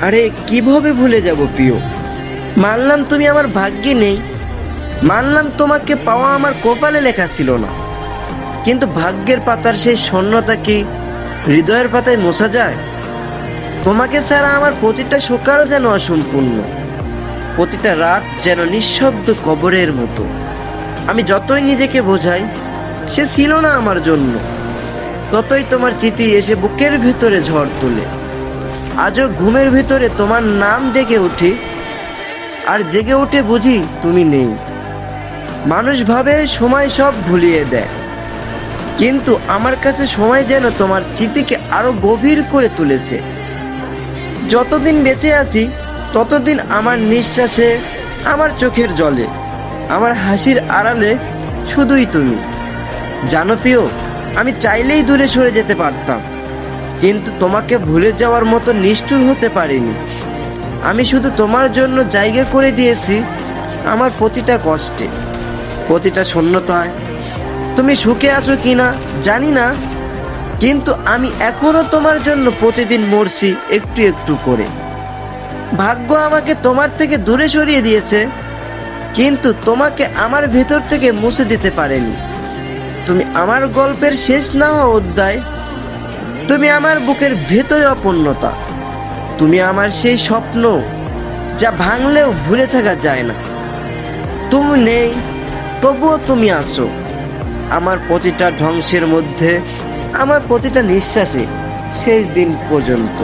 আরে কিভাবে ভুলে যাব প্রিয়? মানলাম তুমি আমার ভাগ্যে নেই, মানলাম তোমাকে পাওয়া আমার কপালে লেখা ছিল না, কিন্তু ভাগ্যের পাতার সেই শূন্যতা কি হৃদয়ের পাতায় মোছা যায়? তোমাকে ছাড়া আমার প্রতিটা সকাল যেন অসম্পূর্ণ, প্রতিটা রাত যেন নিঃশব্দ কবরের মতো। আমি যতই নিজেকে বোঝাই সে ছিল না আমার জন্য, ততই তোমার চিঠি এসে বুকের ভেতরে ঝড় তোলে। আজও ঘুমের ভিতরে তোমার নাম ডেকে উঠি, আর জেগে উঠে বুঝি তুমি নেই। মানুষ ভাবে সময় সব ভুলিয়ে দেয়, কিন্তু আমার কাছে সময় যেন তোমার স্মৃতিকে আরো গভীর করে তুলেছে। যতদিন বেঁচে আছি ততদিন আমার নিঃশ্বাসে, আমার চোখের জলে, আমার হাসির আড়ালে শুধুই তুমি। জানো প্রিয়, আমি চাইলেই দূরে সরে যেতে পারতাম, কিন্তু তোমাকে ভুলে যাওয়ার মতো নিষ্ঠুর হতে পারিনি। আমি শুধু তোমার জন্য জায়গা করে দিয়েছি আমার প্রতিটা কষ্টে, প্রতিটা শূন্যতায়। তুমি সুখে আছো কিনা জানি না, কিন্তু আমি এখনো তোমার জন্য প্রতিদিন মরছি একটু একটু করে। ভাগ্য আমাকে তোমার থেকে দূরে সরিয়ে দিয়েছে, কিন্তু তোমাকে আমার ভেতর থেকে মুছে দিতে পারেনি। তুমি আমার গল্পের শেষ না হওয়া অধ্যায়, তুমি আমার বুকের ভেতরে অপূর্ণতা, তুমি আমার সেই স্বপ্ন যা ভাঙলেও ভুলে থাকা যায় না। তুমি নেই, তবুও তুমি আছো আমার প্রতিটা ধ্বংসের মধ্যে, আমার প্রতিটা নিঃশ্বাসে, শেষ দিন পর্যন্ত।